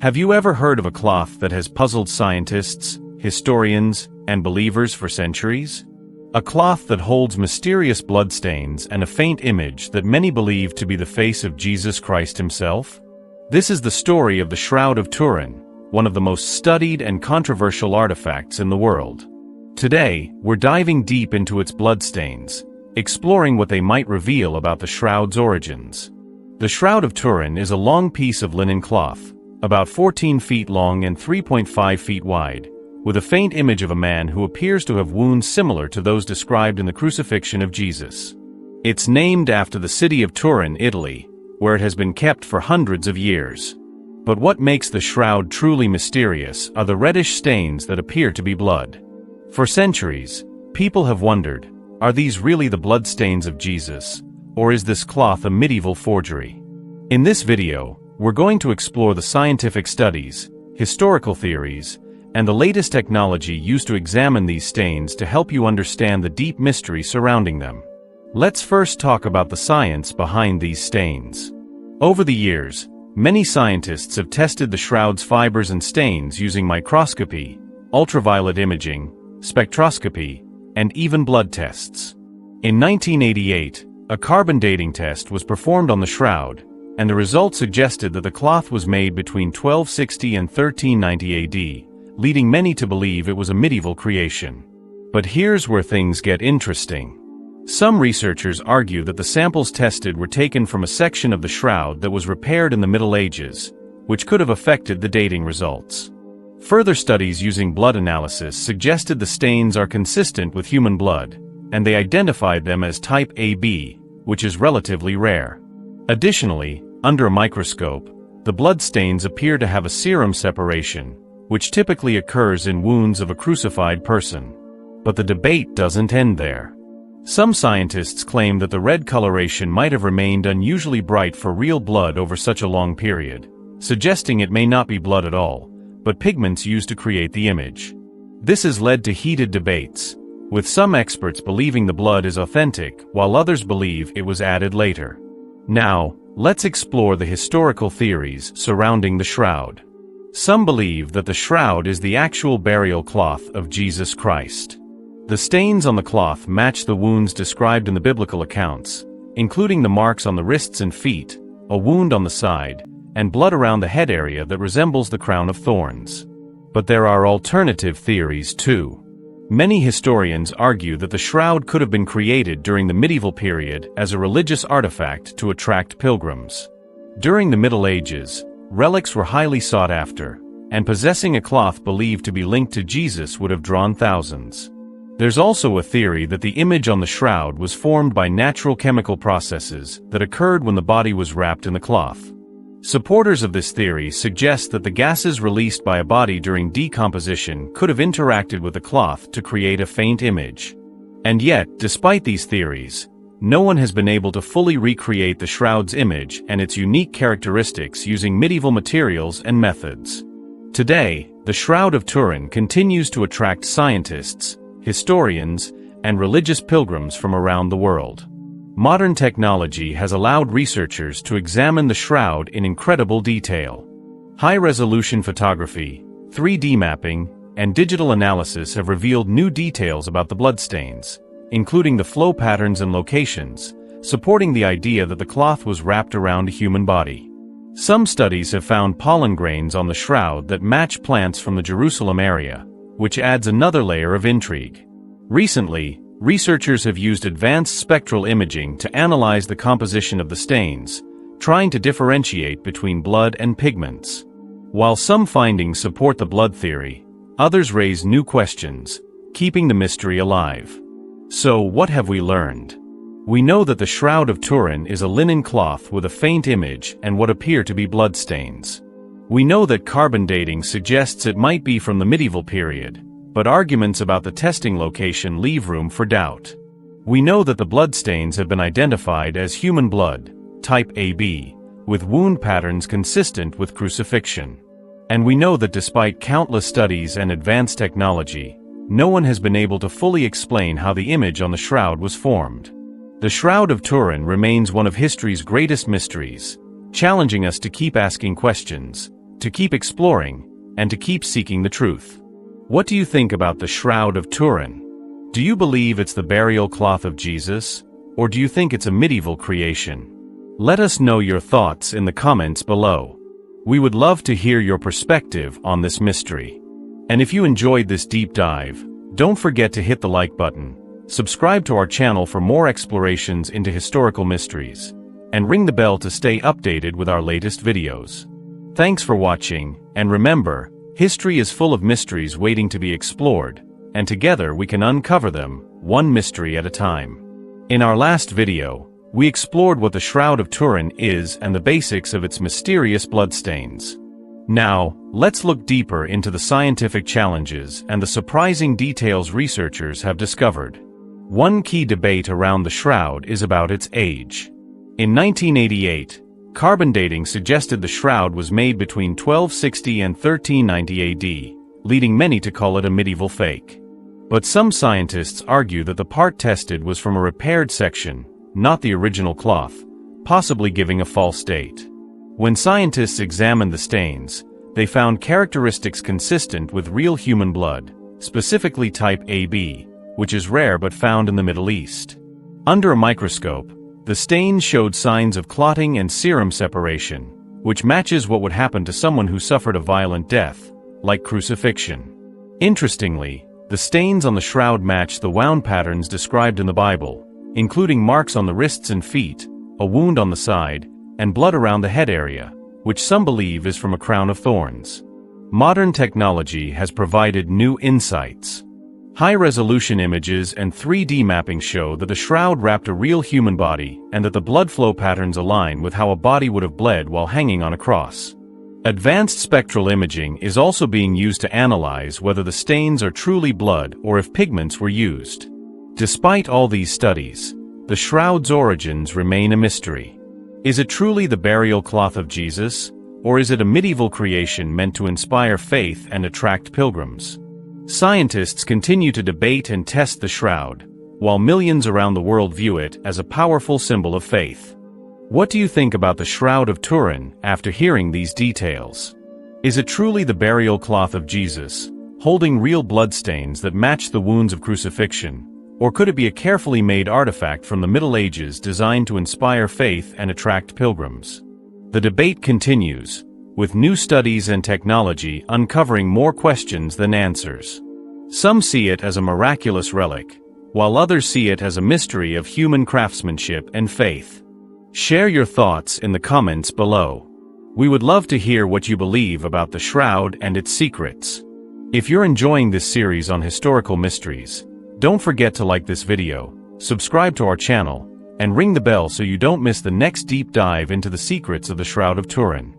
Have you ever heard of a cloth that has puzzled scientists, historians, and believers for centuries? A cloth that holds mysterious bloodstains and a faint image that many believe to be the face of Jesus Christ himself? This is the story of the Shroud of Turin, one of the most studied and controversial artifacts in the world. Today, we're diving deep into its bloodstains, exploring what they might reveal about the shroud's origins. The Shroud of Turin is a long piece of linen cloth, about 14 feet long and 3.5 feet wide, with a faint image of a man who appears to have wounds similar to those described in the crucifixion of Jesus. It's named after the city of Turin, Italy, where it has been kept for hundreds of years. But what makes the shroud truly mysterious are the reddish stains that appear to be blood. For centuries, people have wondered, are these really the bloodstains of Jesus, or is this cloth a medieval forgery? In this video, we're going to explore the scientific studies, historical theories, and the latest technology used to examine these stains to help you understand the deep mystery surrounding them. Let's first talk about the science behind these stains. Over the years, many scientists have tested the shroud's fibers and stains using microscopy, ultraviolet imaging, spectroscopy, and even blood tests. In 1988, a carbon dating test was performed on the shroud, and the results suggested that the cloth was made between 1260 and 1390 AD, leading many to believe it was a medieval creation. But here's where things get interesting. Some researchers argue that the samples tested were taken from a section of the shroud that was repaired in the Middle Ages, which could have affected the dating results. Further studies using blood analysis suggested the stains are consistent with human blood, and they identified them as type AB, which is relatively rare. Additionally, under a microscope, the blood stains appear to have a serum separation, which typically occurs in wounds of a crucified person. But the debate doesn't end there. Some scientists claim that the red coloration might have remained unusually bright for real blood over such a long period, suggesting it may not be blood at all, but pigments used to create the image. This has led to heated debates, with some experts believing the blood is authentic, while others believe it was added later. Now, let's explore the historical theories surrounding the shroud. Some believe that the shroud is the actual burial cloth of Jesus Christ. The stains on the cloth match the wounds described in the biblical accounts, including the marks on the wrists and feet, a wound on the side, and blood around the head area that resembles the crown of thorns. But there are alternative theories too. Many historians argue that the shroud could have been created during the medieval period as a religious artifact to attract pilgrims. During the Middle Ages, relics were highly sought after, and possessing a cloth believed to be linked to Jesus would have drawn thousands. There's also a theory that the image on the shroud was formed by natural chemical processes that occurred when the body was wrapped in the cloth. Supporters of this theory suggest that the gases released by a body during decomposition could have interacted with the cloth to create a faint image. And yet, despite these theories, no one has been able to fully recreate the shroud's image and its unique characteristics using medieval materials and methods. Today, the Shroud of Turin continues to attract scientists, historians, and religious pilgrims from around the world. Modern technology has allowed researchers to examine the shroud in incredible detail. High-resolution photography, 3D mapping, and digital analysis have revealed new details about the bloodstains, including the flow patterns and locations, supporting the idea that the cloth was wrapped around a human body. Some studies have found pollen grains on the shroud that match plants from the Jerusalem area, which adds another layer of intrigue. Recently, researchers have used advanced spectral imaging to analyze the composition of the stains, trying to differentiate between blood and pigments. While some findings support the blood theory, others raise new questions, keeping the mystery alive. So, what have we learned? We know that the Shroud of Turin is a linen cloth with a faint image and what appear to be bloodstains. We know that carbon dating suggests it might be from the medieval period, but arguments about the testing location leave room for doubt. We know that the bloodstains have been identified as human blood, type AB, with wound patterns consistent with crucifixion. And we know that despite countless studies and advanced technology, no one has been able to fully explain how the image on the shroud was formed. The Shroud of Turin remains one of history's greatest mysteries, challenging us to keep asking questions, to keep exploring, and to keep seeking the truth. What do you think about the Shroud of Turin? Do you believe it's the burial cloth of Jesus, or do you think it's a medieval creation? Let us know your thoughts in the comments below. We would love to hear your perspective on this mystery. And if you enjoyed this deep dive, don't forget to hit the like button, subscribe to our channel for more explorations into historical mysteries, and ring the bell to stay updated with our latest videos. Thanks for watching, and remember, history is full of mysteries waiting to be explored, and together we can uncover them, one mystery at a time. In our last video, we explored what the Shroud of Turin is and the basics of its mysterious bloodstains. Now, let's look deeper into the scientific challenges and the surprising details researchers have discovered. One key debate around the shroud is about its age. In 1988, carbon dating suggested the shroud was made between 1260 and 1390 AD, leading many to call it a medieval fake. But some scientists argue that the part tested was from a repaired section, not the original cloth, possibly giving a false date. When scientists examined the stains, they found characteristics consistent with real human blood, specifically type AB, which is rare but found in the Middle East. Under a microscope, the stains showed signs of clotting and serum separation, which matches what would happen to someone who suffered a violent death, like crucifixion. Interestingly, the stains on the shroud match the wound patterns described in the Bible, including marks on the wrists and feet, a wound on the side, and blood around the head area, which some believe is from a crown of thorns. Modern technology has provided new insights. High-resolution images and 3D mapping show that the shroud wrapped a real human body and that the blood flow patterns align with how a body would have bled while hanging on a cross. Advanced spectral imaging is also being used to analyze whether the stains are truly blood or if pigments were used. Despite all these studies, the shroud's origins remain a mystery. Is it truly the burial cloth of Jesus, or is it a medieval creation meant to inspire faith and attract pilgrims? Scientists continue to debate and test the shroud, while millions around the world view it as a powerful symbol of faith. What do you think about the Shroud of Turin after hearing these details? Is it truly the burial cloth of Jesus, holding real bloodstains that match the wounds of crucifixion? Or could it be a carefully made artifact from the Middle Ages designed to inspire faith and attract pilgrims? The debate continues, with new studies and technology uncovering more questions than answers. Some see it as a miraculous relic, while others see it as a mystery of human craftsmanship and faith. Share your thoughts in the comments below. We would love to hear what you believe about the shroud and its secrets. If you're enjoying this series on historical mysteries, don't forget to like this video, subscribe to our channel, and ring the bell so you don't miss the next deep dive into the secrets of the Shroud of Turin.